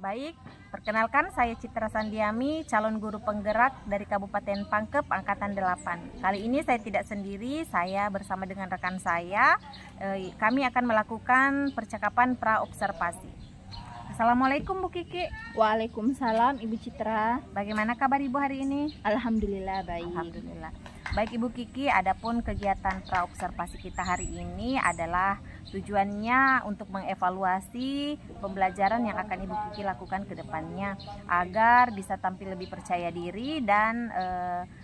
Baik, perkenalkan saya Citra Sandiami, calon guru penggerak dari Kabupaten Pangkep Angkatan 8. Kali ini saya tidak sendiri, saya bersama dengan rekan saya. Kami akan melakukan percakapan pra-observasi. Assalamualaikum Bu Kiki. Waalaikumsalam Ibu Citra. Bagaimana kabar Ibu hari ini? Alhamdulillah baik. Alhamdulillah. Baik Ibu Kiki, adapun kegiatan pra-observasi kita hari ini adalah tujuannya untuk mengevaluasi pembelajaran yang akan Ibu Kiki lakukan ke depannya agar bisa tampil lebih percaya diri dan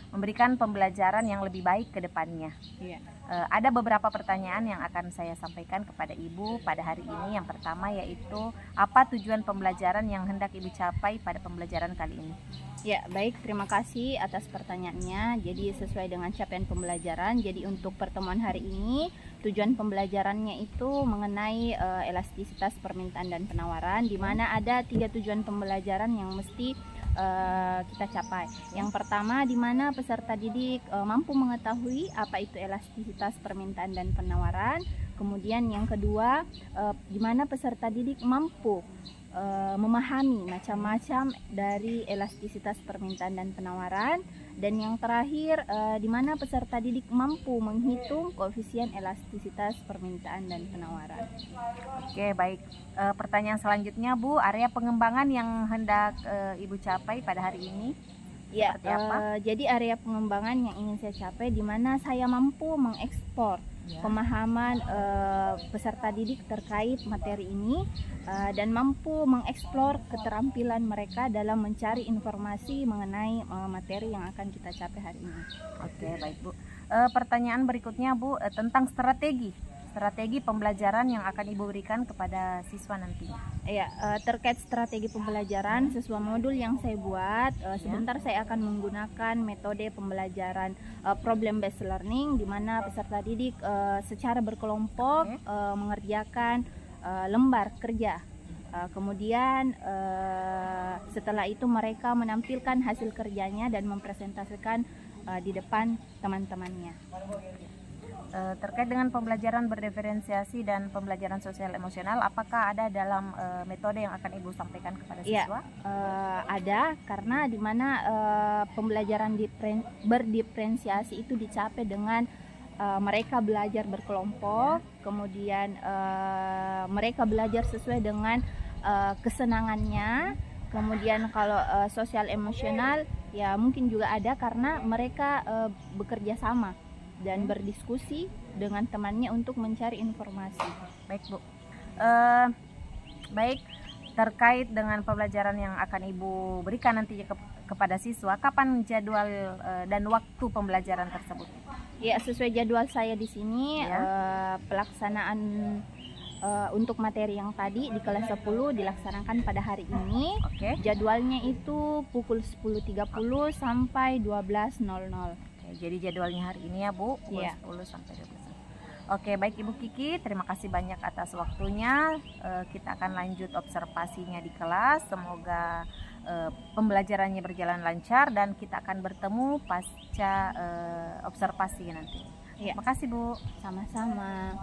memberikan pembelajaran yang lebih baik ke depannya. Iya. Ada beberapa pertanyaan yang akan saya sampaikan kepada Ibu pada hari ini. Yang pertama yaitu, apa tujuan pembelajaran yang hendak Ibu capai pada pembelajaran kali ini? Ya, baik, terima kasih atas pertanyaannya. Jadi sesuai dengan capaian pembelajaran, jadi untuk pertemuan hari ini tujuan pembelajarannya itu mengenai elastisitas permintaan dan penawaran, di mana ada 3 tujuan pembelajaran yang mesti kita capai. Yang pertama, di mana peserta didik mampu mengetahui apa itu elastisitas permintaan dan penawaran. Kemudian yang kedua, di mana peserta didik mampu memahami macam-macam dari elastisitas permintaan dan penawaran. Dan yang terakhir, di mana peserta didik mampu menghitung koefisien elastisitas permintaan dan penawaran. Oke, baik. Pertanyaan selanjutnya Bu, area pengembangan yang hendak Ibu capai pada hari ini Ya, seperti apa? Jadi area pengembangan yang ingin saya capai di mana saya mampu mengekspor pemahaman peserta didik terkait materi ini dan mampu mengeksplor keterampilan mereka dalam mencari informasi mengenai materi yang akan kita capai hari ini. Oke, baik Bu. Pertanyaan berikutnya Bu, tentang strategi pembelajaran yang akan Ibu berikan kepada siswa nantinya. Ya, terkait strategi pembelajaran sesuai modul yang saya buat, sebentar saya akan menggunakan metode pembelajaran problem based learning, di mana peserta didik secara berkelompok mengerjakan lembar kerja. Kemudian setelah itu mereka menampilkan hasil kerjanya dan mempresentasikan di depan teman-temannya. Terkait dengan pembelajaran berdiferensiasi dan pembelajaran sosial emosional, apakah ada dalam metode yang akan Ibu sampaikan kepada siswa? Ya, ada, karena di mana pembelajaran berdiferensiasi itu dicapai dengan mereka belajar berkelompok, kemudian mereka belajar sesuai dengan kesenangannya. Kemudian kalau sosial emosional ya mungkin juga ada karena mereka bekerja sama dan berdiskusi dengan temannya untuk mencari informasi. Baik Bu. Baik, terkait dengan pembelajaran yang akan Ibu berikan nantinya kepada siswa, kapan jadwal dan waktu pembelajaran tersebut? Ya, sesuai jadwal saya di sini, pelaksanaan untuk materi yang tadi di kelas 10 dilaksanakan pada hari ini. Jadwalnya itu pukul 10.30 sampai 12.00. Jadi jadwalnya hari ini ya Bu, pukul 10 sampai 12. Oke, baik Ibu Kiki, terima kasih banyak atas waktunya. Kita akan lanjut observasinya di kelas. Semoga pembelajarannya berjalan lancar dan kita akan bertemu pasca observasi nanti. Terima kasih Bu. Sama-sama.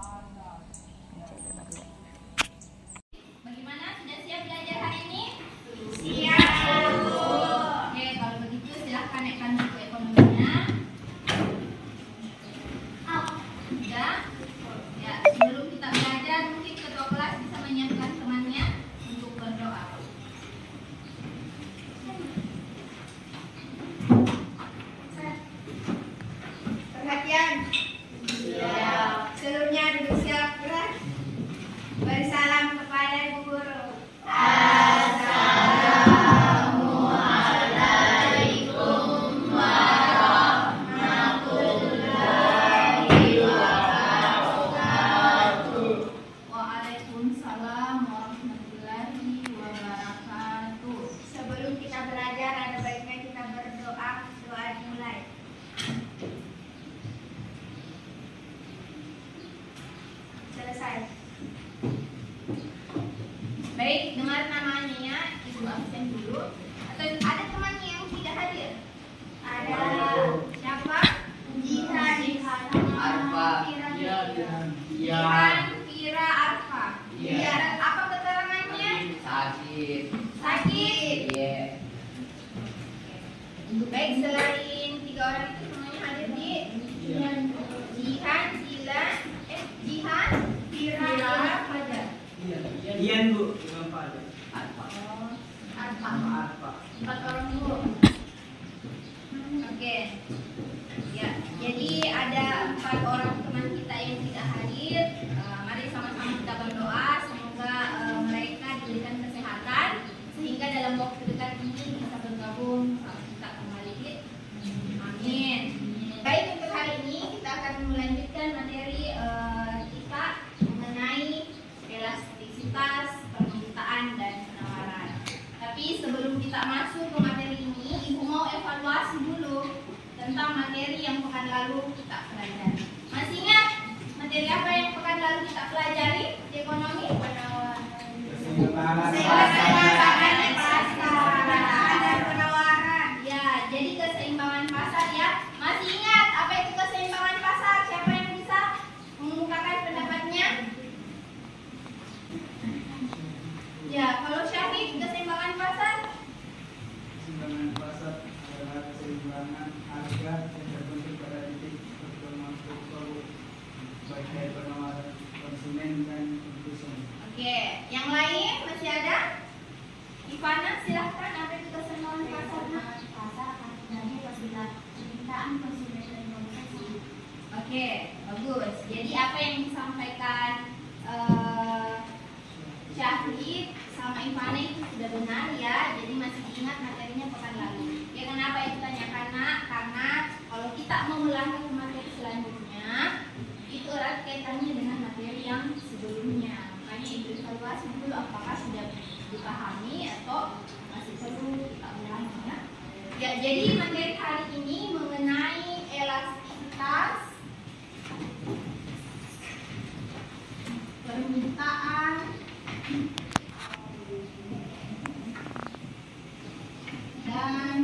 Bagaimana, sudah siap belajar hari ini? Siap. Oke, kalau begitu silahkan naikkan buku ekonominya. Sudah? Ya, sebelum kita belajar mungkin ketua kelas bisa menyiapkan temannya untuk berdoa. Perhatian. Seluruhnya duduk siap. dengar namanya ya, Ibu absen dulu. Atau ada temannya yang tidak hadir? Ada. Siapa? Jihan. Arfa. Jihan, Fira, Arfa. Iya. Apa keterangannya? Sakit. Sakit. Iya. Baik, selain 3 orang itu semuanya hadir di Jihan, Jihan, Fira, Fajar. Ian Bu, bukan Fajar. Arfa. 4 orang Bu. Oke. Ya, jadi ada 4 orang teman kita yang tidak hadir. Mari sama-sama kita berdoa semoga mereka diberikan kesehatan sehingga dalam waktu dekat ini bisa bergabung kita kembali. Amin. Baik, untuk hari ini kita akan melanjutkan materi kita mengenai elastisitas, permintaan dan penawaran. Tapi sebelum kita masuk ke materi ini, Ibu mau evaluasi dulu tentang materi yang pekan lalu kita pelajari. Masih ingat materi apa yang pekan lalu kita pelajari? Di ekonomi penawaran. Keseimbangan pasar. Ada penawaran. Ya, jadi keseimbangan pasar ya. Masih ingat apa itu keseimbangan pasar? Siapa yang bisa mengemukakan pendapatnya? Ya, kalau Syahid keseimbangan pasar? Keseimbangan pasar adalah keseimbangan harga yang terbentuk pada titik pertemuan pokok baik dari penawaran konsumen dan produsen. Oke, yang lain masih ada? Ivana, silahkan. Apa itu keseimbangan pasar? Pasar akan terjadi apabila permintaan konsumen dan produsen. Oke, bagus. Jadi apa yang disampaikan Syahid sama Ivana itu sudah benar ya. Jadi masih diingat materinya pekan lalu. Ya, kenapa itu tanya? Karena kalau kita mau melanjut ke materi selanjutnya, itu erat kaitannya dengan materi yang sebelumnya. Makanya itu evaluasi dulu apakah sudah dipahami atau masih perlu kita ulangi ya. Ya, jadi materi hari ini mengenai elastisitas, permintaan dan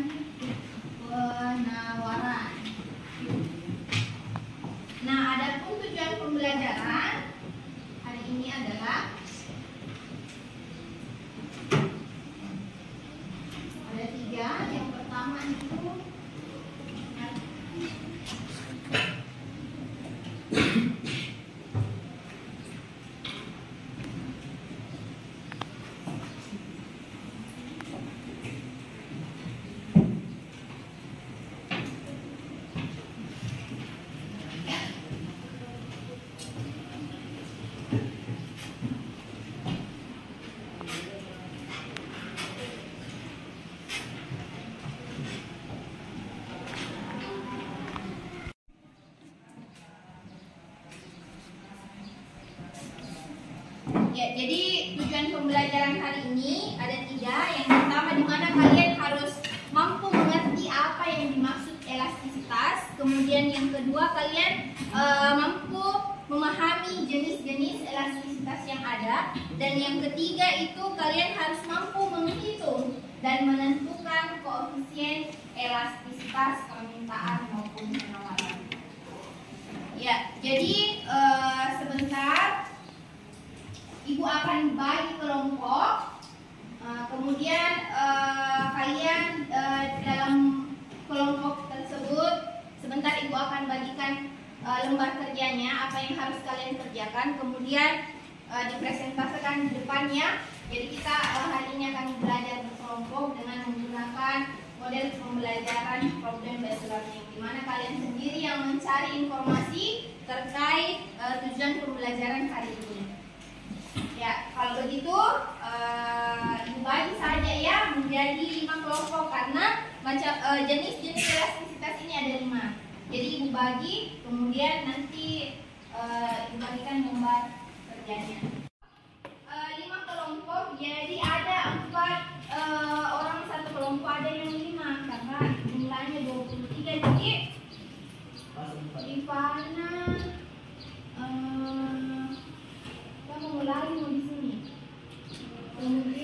penawaran. Nah, adapun tujuan pembelajaran hari ini adalah ada 3. Yang pertama itu ya, jadi tujuan pembelajaran hari ini ada 3. Yang pertama, di mana kalian harus mampu mengerti apa yang dimaksud elastisitas. Kemudian yang kedua, kalian mampu memahami jenis-jenis elastisitas yang ada. Dan yang ketiga itu kalian harus mampu menghitung dan menentukan koefisien elastisitas permintaan maupun penawaran. Ya, jadi sebentar Ibu akan bagi kelompok, kemudian kalian dalam kelompok tersebut sebentar Ibu akan bagikan lembar kerjanya, apa yang harus kalian kerjakan, kemudian dipresentasikan di depannya. Jadi kita hari ini akan belajar berkelompok dengan menggunakan model pembelajaran problem based learning, di mana kalian sendiri yang mencari informasi terkait tujuan pembelajaran hari ini. Ya, kalau begitu Ibu bagi saja ya menjadi 5 kelompok karena macam jenis-jenis elastisitas ini ada 5. Jadi Ibu bagi, kemudian nanti Ibu bagikan lembar kerjanya. 5 kelompok, jadi ada 4 orang satu kelompok, ada yang 5 karena jumlahnya 23. Jadi Ivana kamu mulai di sini. Kemudian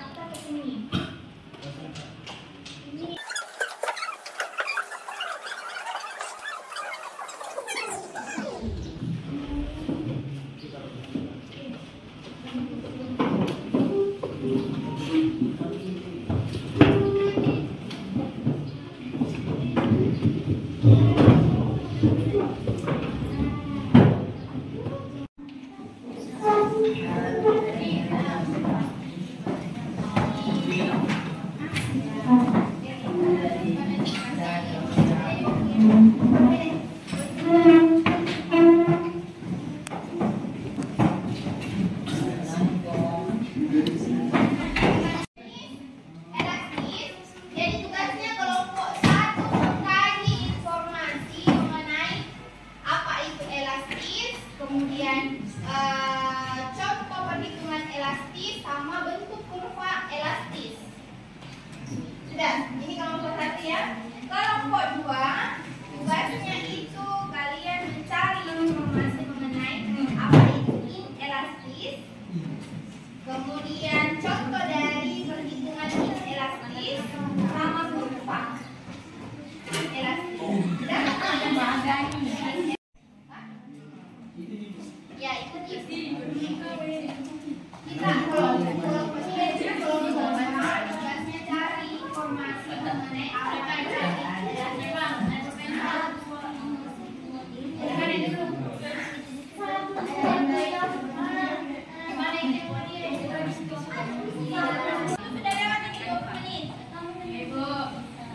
kita ke sini. Ini kemudian contoh perhitungan elastis sama bentuk kurva elastis. Sudah, ini kelompok 1 ya. Kelompok 2, tugasnya itu kalian mencari informasi mengenai apa itu inelastis. Kemudian contoh dari perhitungan inelastis sama kurva elastis. Sudah, ya ikuti. Kita kelompok tugasnya cari informasi mengenai apa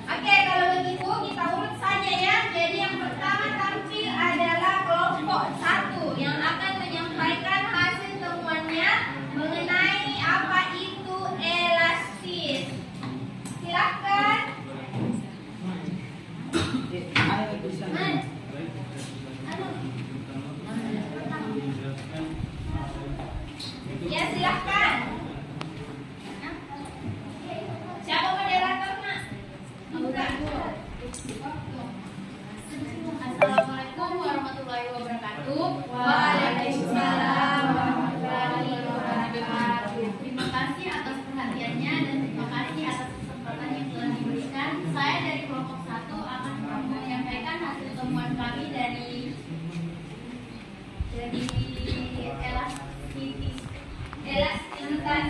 Oke, kalau begitu kita urut saja ya. Jadi yang pertama tampil adalah kelompok 1 yang akan menyampaikan hasil temuannya mengenai apa itu elastis. Silakan. Ya, silakan. Siapa moderatornya? Assalamualaikum warahmatullahi wabarakatuh. Waalaikumsalam warahmatullahi wabarakatuh. Terima kasih atas perhatiannya dan terima kasih atas kesempatan yang telah diberikan. Saya dari kelompok 1 akan menyampaikan hasil temuan kami dari elastisitas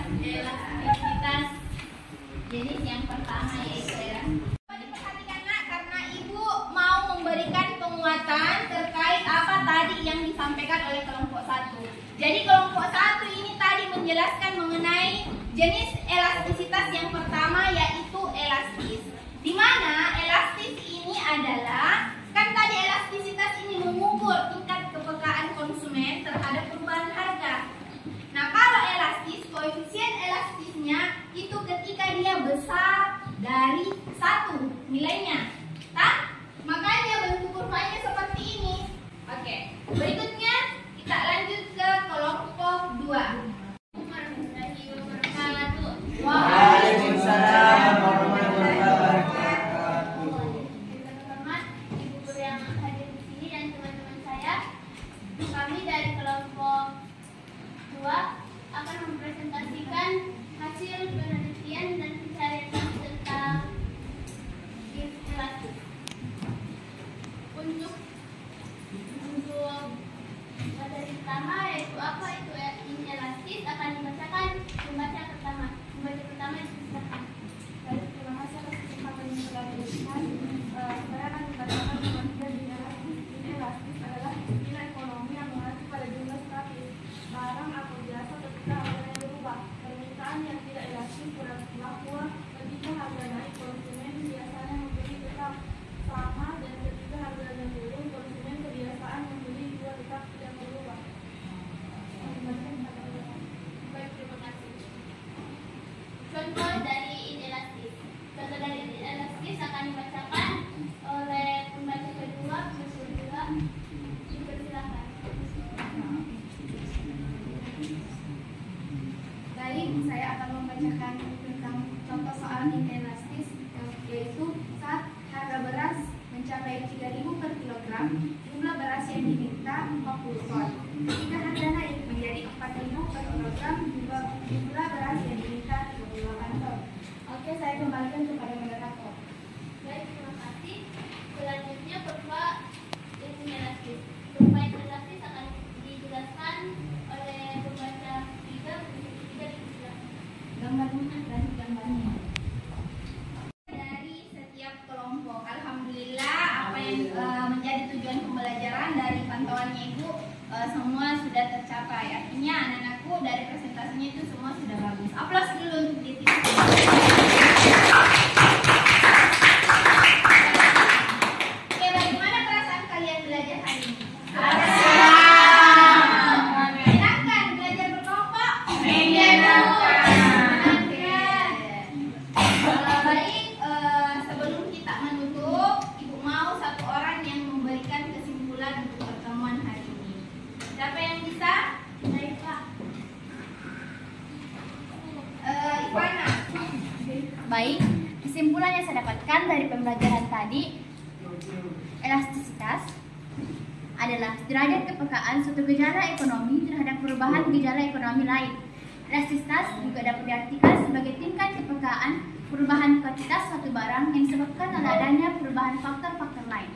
jenis yang pertama yaitu elastis. Diperhatikan nak, karena ibu mau memberikan penguatan terkait apa tadi yang disampaikan oleh kelompok 1. Jadi kelompok 1 ini tadi menjelaskan mengenai jenis elastisitas yang pertama yaitu elastis. Di mana elastis ini adalah, kan tadi elastisitas ini mengukur tingkat kepekaan konsumen terhadap perubahan harga. Nah, kalau elastis, koefisien elastisnya itu ketika dia besar dari 1 nilainya. Tak? Makanya bentuk kurvanya seperti ini. Oke, berikutnya kita lanjut ke kelompok 2. Waalaikumsalam warahmatullahi wabarakatuh. Teman-teman, ibu guru yang hadir di sini dan teman-teman saya, kami dari kelompok 2 akan mempresentasikan hasil penelitian dan pencarian tentang inelastis. Untuk materi pertama yaitu apa itu inelastis akan dibacakan pembaca pertama. Pembaca pertama dibacakan. Baik, terima kasih atas kesempatan yang telah diberikan. Saya akan membacakan pengertian inelastis. Inelastis adalah nilai ekonomi yang mengacu pada jumlah statis barang atau jasa ketika harganya berubah. Permintaan yang tidak elastis berarti bahwa ketika harga naik, konsumen biasanya membeli tetap sama, dan ketika harganya turun, konsumen kebiasaan membeli juga tetap tidak berubah. Baik, terima kasih. Contoh dari inelastis. Contoh dari inelastis akan dibacakan oleh pembaca kedua. Dipersilakan. Baik, saya akan membacakan tentang contoh soal inelastis, yaitu saat harga beras mencapai 3.000 per kilogram, jumlah beras yang diminta 40 ton. Ketika harga naik menjadi 4.000 per kilogram, jumlah beras yang diminta 30 saya kembalikan kepada moderator. Baik, terima kasih. Selanjutnya berupa ilmu elastis. Berupa ilmu elastis akan dijelaskan oleh pembaca ketiga dijelaskan. Gambarnya dan gambarnya. Dari setiap kelompok, alhamdulillah apa yang menjadi tujuan pembelajaran dari pantauannya Ibu semua sudah tercapai. Artinya anak-anakku dari presentasinya itu semua sudah bagus. Aplaus dulu untuk diri. Oke, bagaimana perasaan kalian belajar hari ini? Menyenangkan belajar berkelompok? Baik, sebelum kita menutup, Ibu mau satu orang yang memberikan kesimpulan untuk pertemuan hari ini. Siapa yang bisa? Baik, Pak. Ivana. Baik, kesimpulan yang saya dapatkan dari pembelajaran tadi, elastisitas adalah derajat kepekaan suatu gejala ekonomi terhadap perubahan gejala ekonomi lain. Elastisitas juga dapat diartikan sebagai tingkat kepekaan perubahan kuantitas suatu barang yang disebabkan oleh adanya perubahan faktor-faktor lain.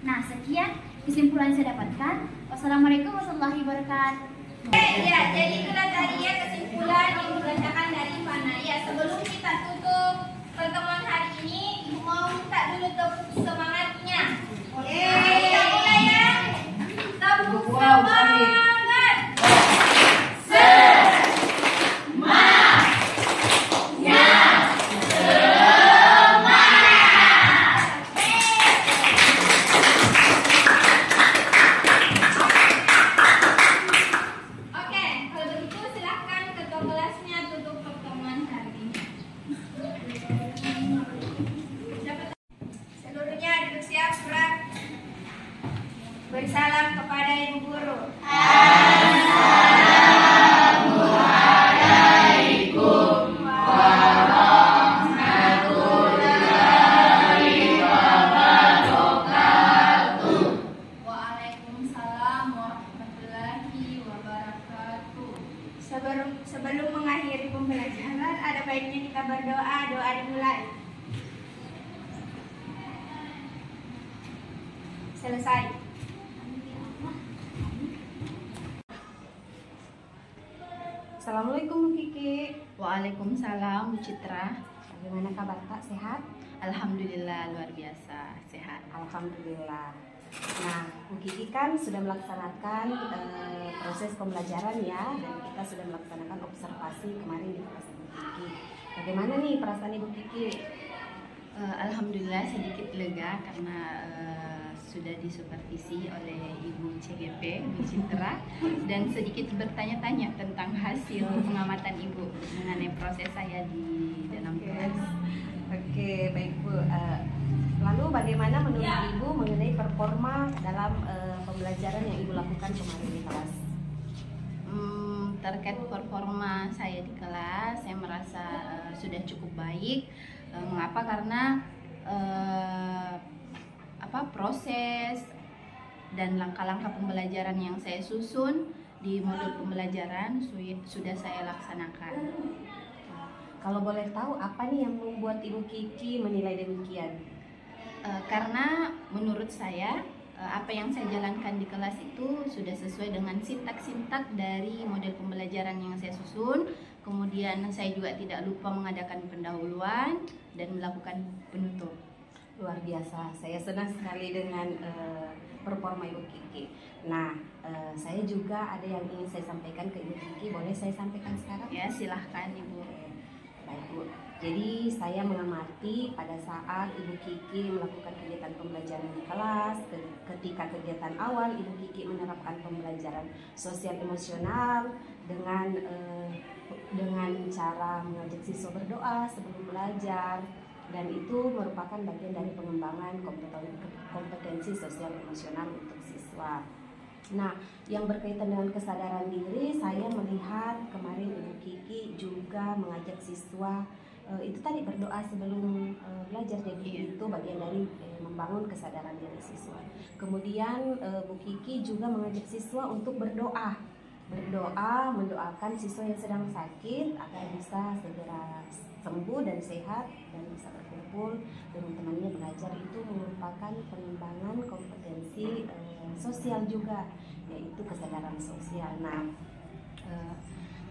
Nah, sekian kesimpulan yang saya dapatkan. Wassalamualaikum warahmatullahi wabarakatuh. Ya, jadi itulah tadi ya kesimpulan yang dibacakan dari Ivana. Ya, sebelum kita tutup pertemuan hari ini, Ibu mau minta dulu tepuk semangatnya. Oke, kita mulai ya. Tepuk semangat. Oke, kalau begitu silahkan ketua kelasnya tutup pertemuan hari ini. Seluruhnya duduk siap, gerak. Beri salam kepada Ibu Guru. Waalaikumsalam warahmatullahi wabarakatuh. Sebelum mengakhiri pembelajaran, ada baiknya kita berdoa. Doa dimulai. Selesai. Assalamualaikum Bu Kiki. Waalaikumsalam, Bu Citra. Bagaimana kabar Kak? Sehat? Alhamdulillah luar biasa sehat. Alhamdulillah. Nah, Bu Kiki kan sudah melaksanakan proses pembelajaran ya, dan kita sudah melaksanakan observasi kemarin di kelas Bu Kiki. Bagaimana nih perasaan Ibu Kiki? Alhamdulillah sedikit lega karena sudah disupervisi oleh Ibu CGP, Bu Citra, dan sedikit bertanya-tanya tentang hasil pengamatan Ibu mengenai proses saya di dalam kelas. Oke, baik Bu. Lalu bagaimana menurut Ibu mengenai performa dalam pembelajaran yang Ibu lakukan kemarin di kelas? Terkait performa saya di kelas, saya merasa sudah cukup baik. Mengapa? Karena proses dan langkah-langkah pembelajaran yang saya susun di modul pembelajaran sudah saya laksanakan. Kalau boleh tahu apa nih yang membuat Ibu Kiki menilai demikian? Karena menurut saya apa yang saya jalankan di kelas itu sudah sesuai dengan sintak-sintak dari model pembelajaran yang saya susun. Kemudian saya juga tidak lupa mengadakan pendahuluan dan melakukan penutup. Luar biasa, saya senang sekali dengan performa Ibu Kiki. Nah, saya juga ada yang ingin saya sampaikan ke Ibu Kiki. Boleh saya sampaikan sekarang? Ya, silahkan Ibu. Baik Bu, jadi saya mengamati pada saat Ibu Kiki melakukan kegiatan pembelajaran di kelas. Ketika kegiatan awal, Ibu Kiki menerapkan pembelajaran sosial emosional dengan cara mengajak siswa berdoa sebelum belajar, dan itu merupakan bagian dari pengembangan kompetensi sosial emosional untuk siswa. Nah, yang berkaitan dengan kesadaran diri, saya melihat kemarin Ibu Kiki juga mengajak siswa itu tadi berdoa sebelum belajar. Jadi itu bagian dari membangun kesadaran diri siswa. Kemudian Bu Kiki juga mengajak siswa untuk berdoa berdoa, mendoakan siswa yang sedang sakit agar bisa segera sembuh dan sehat dan bisa berkumpul dengan temannya belajar. Itu merupakan pengembangan kompetensi sosial juga, yaitu kesadaran sosial. Nah,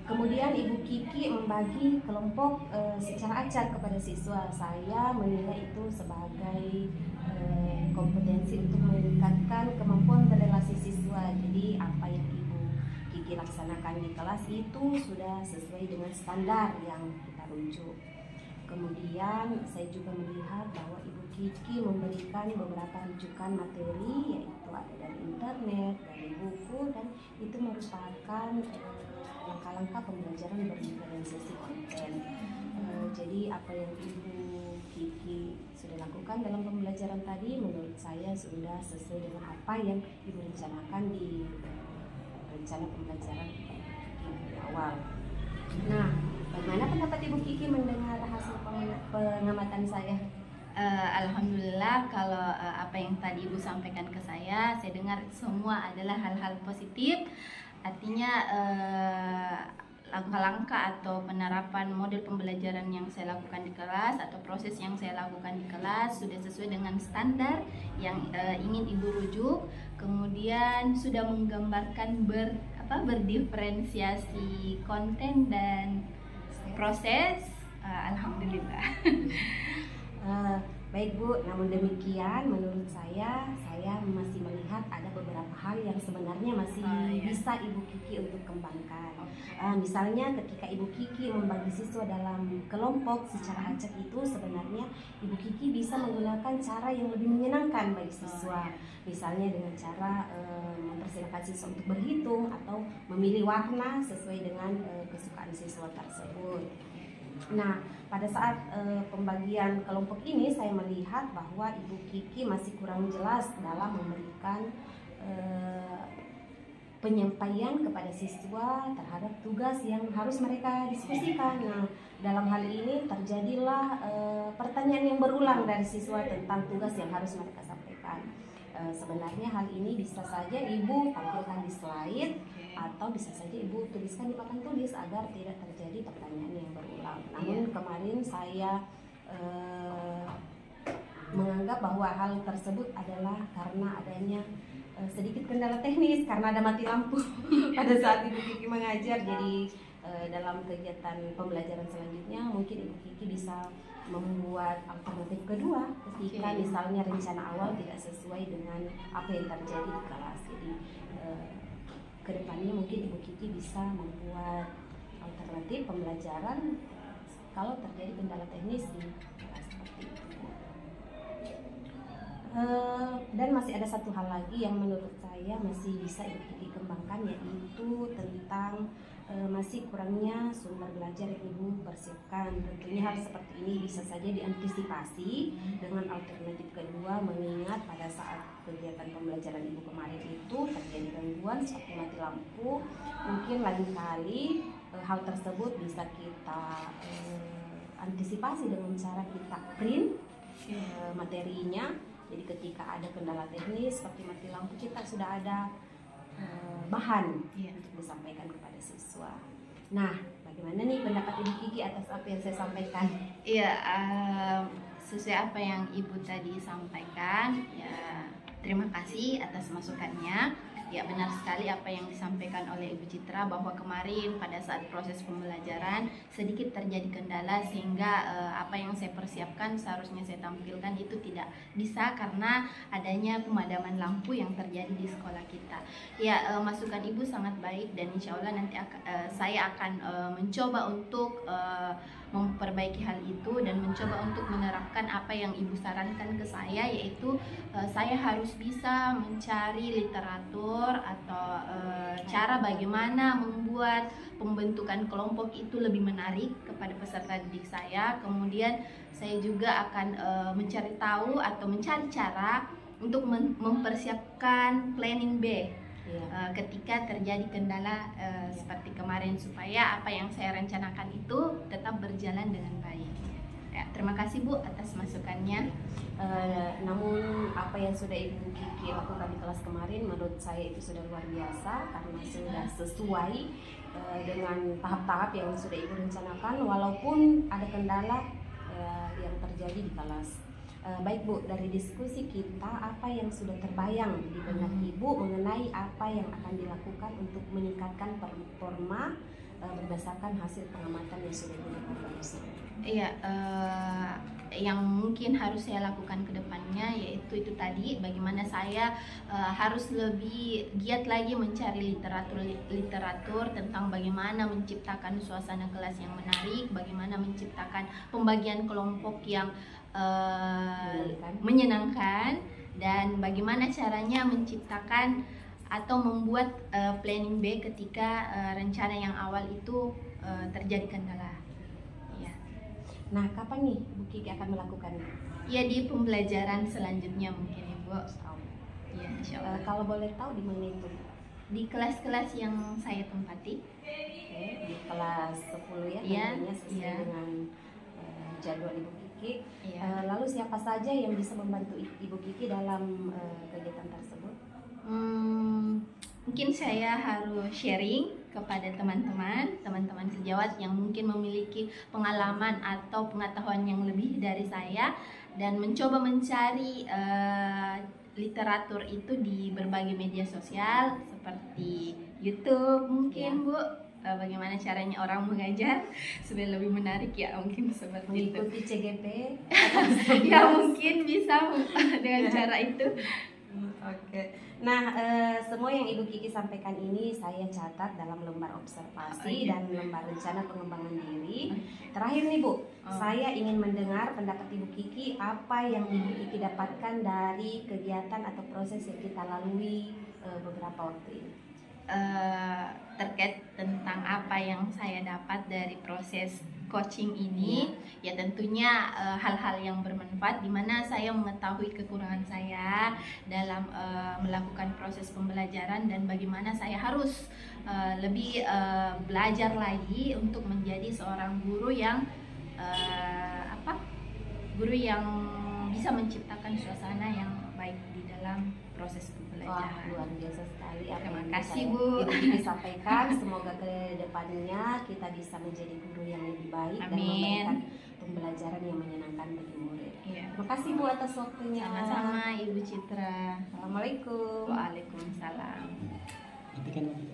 kemudian Ibu Kiki membagi kelompok secara acak kepada siswa. Saya menilai itu sebagai kompetensi untuk meningkatkan kemampuan berrelasi siswa. Jadi apa yang Ibu Kiki laksanakan di kelas itu sudah sesuai dengan standar yang kita rujuk. Kemudian saya juga melihat bahwa Ibu Kiki memberikan beberapa rujukan materi, yaitu ada dari internet, dari buku, dan itu merupakan langkah-langkah pembelajaran berdiferensiasi konten. Jadi apa yang Ibu Kiki sudah lakukan dalam pembelajaran tadi menurut saya sudah sesuai dengan apa yang Ibu rencanakan di rencana pembelajaran di awal. Nah, bagaimana pendapat Ibu Kiki mendengar hasil pengamatan saya? Alhamdulillah, kalau apa yang tadi Ibu sampaikan ke saya dengar semua adalah hal-hal positif. Artinya langkah-langkah atau penerapan model pembelajaran yang saya lakukan di kelas atau proses yang saya lakukan di kelas sudah sesuai dengan standar yang ingin Ibu rujuk. Kemudian sudah menggambarkan berdiferensiasi konten dan proses. Alhamdulillah. Baik Bu, namun demikian menurut saya masih melihat ada beberapa hal yang sebenarnya masih bisa Ibu Kiki untuk kembangkan. Misalnya ketika Ibu Kiki membagi siswa dalam kelompok secara acak itu sebenarnya Ibu Kiki bisa menggunakan cara yang lebih menyenangkan bagi siswa. Misalnya dengan cara mempersilahkan siswa untuk berhitung atau memilih warna sesuai dengan kesukaan siswa tersebut. Nah, pada saat pembagian kelompok ini saya melihat bahwa Ibu Kiki masih kurang jelas dalam memberikan penyampaian kepada siswa terhadap tugas yang harus mereka diskusikan. Nah, dalam hal ini terjadilah pertanyaan yang berulang dari siswa tentang tugas yang harus mereka sampaikan. Sebenarnya hal ini bisa saja Ibu tampilkan di slide atau bisa saja Ibu tuliskan di papan tulis agar tidak terjadi pertanyaan yang berulang. Namun kemarin saya menganggap bahwa hal tersebut adalah karena adanya sedikit kendala teknis karena ada mati lampu pada saat Ibu Kiki mengajar. Jadi dalam kegiatan pembelajaran selanjutnya mungkin Ibu Kiki bisa membuat alternatif kedua ketika misalnya rencana awal tidak sesuai dengan apa yang terjadi di kelas. Jadi kedepannya mungkin Ibu Kiki bisa membuat alternatif pembelajaran kalau terjadi kendala teknis di kelas seperti itu. Dan masih ada satu hal lagi yang menurut saya masih bisa Ibu Kiki kembangkan, yaitu tentang masih kurangnya sumber belajar yang Ibu persiapkan. Tentunya hal seperti ini bisa saja diantisipasi dengan alternatif kedua, mengingat pada saat kegiatan pembelajaran Ibu kemarin itu terjadi gangguan seperti mati lampu. Mungkin lain kali hal tersebut bisa kita antisipasi dengan cara kita print materinya. Jadi ketika ada kendala teknis seperti mati lampu, kita sudah ada bahan untuk disampaikan kepada siswa. Nah, bagaimana nih pendapat Ibu Kiki atas apa yang saya sampaikan? Iya, sesuai apa yang Ibu tadi sampaikan, ya terima kasih atas masukannya. Ya, benar sekali apa yang disampaikan oleh Ibu Citra bahwa kemarin pada saat proses pembelajaran sedikit terjadi kendala sehingga apa yang saya persiapkan seharusnya saya tampilkan itu tidak bisa karena adanya pemadaman lampu yang terjadi di sekolah kita. Ya, masukan Ibu sangat baik dan insya Allah nanti saya akan mencoba untuk memperbaiki hal itu dan mencoba untuk menerapkan apa yang Ibu sarankan ke saya, yaitu saya harus bisa mencari literatur atau cara bagaimana membuat pembentukan kelompok itu lebih menarik kepada peserta didik saya. Kemudian saya juga akan mencari tahu atau mencari cara untuk mempersiapkan planning B ketika terjadi kendala seperti kemarin, supaya apa yang saya rencanakan itu tetap berjalan dengan baik. Ya, terima kasih Bu atas masukannya. Namun apa yang sudah Ibu Kiki lakukan di kelas kemarin menurut saya itu sudah luar biasa karena sudah sesuai dengan tahap-tahap yang sudah Ibu rencanakan walaupun ada kendala yang terjadi di kelas. Baik Bu, dari diskusi kita apa yang sudah terbayang di benak Ibu mengenai apa yang akan dilakukan untuk meningkatkan performa berdasarkan hasil pengamatan yang sudah Ibu lakukan? Iya, yang mungkin harus saya lakukan ke depannya yaitu itu tadi bagaimana saya harus lebih giat lagi mencari literatur tentang bagaimana menciptakan suasana kelas yang menarik, bagaimana menciptakan pembagian kelompok yang menyenangkan, dan bagaimana caranya menciptakan atau membuat planning B ketika rencana yang awal itu terjadi kendala. Nah, kapan nih Bu Kiki akan melakukannya? Ya, di pembelajaran selanjutnya mungkin Ibu. Ya, insya Allah. Kalau boleh tahu di mana itu? Di kelas-kelas yang saya tempati. Oke, di kelas 10 ya, tentunya sesuai dengan jadwal Ibu Kiki. Lalu siapa saja yang bisa membantu Ibu Kiki dalam kegiatan tersebut? Mungkin saya harus sharing kepada teman-teman sejawat yang mungkin memiliki pengalaman atau pengetahuan yang lebih dari saya dan mencoba mencari literatur itu di berbagai media sosial seperti YouTube mungkin Bu. Bagaimana caranya orang mengajar supaya lebih menarik ya, mungkin seperti mengikuti itu. CGP ya mungkin bisa dengan cara itu. Oke. Nah, semua yang Ibu Kiki sampaikan ini saya catat dalam lembar observasi dan lembar rencana pengembangan diri. Terakhir nih Bu, saya ingin mendengar pendapat Ibu Kiki apa yang Ibu Kiki dapatkan dari kegiatan atau proses yang kita lalui beberapa waktu ini. Terkait tentang apa yang saya dapat dari proses coaching ini, ya tentunya hal-hal yang bermanfaat di mana saya mengetahui kekurangan saya dalam melakukan proses pembelajaran dan bagaimana saya harus lebih belajar lagi untuk menjadi seorang guru yang bisa menciptakan suasana yang baik di dalam proses pembelajaran. Wah, luar biasa sekali apa Terima yang kasih Bu Ibu Kiki sampaikan. Semoga ke depannya kita bisa menjadi guru yang lebih baik. Amin. Dan memberikan pembelajaran yang menyenangkan bagi murid. Terima kasih Bu atas waktunya. Sama-sama Ibu Citra. Assalamualaikum. Waalaikumsalam. Matikan lagi.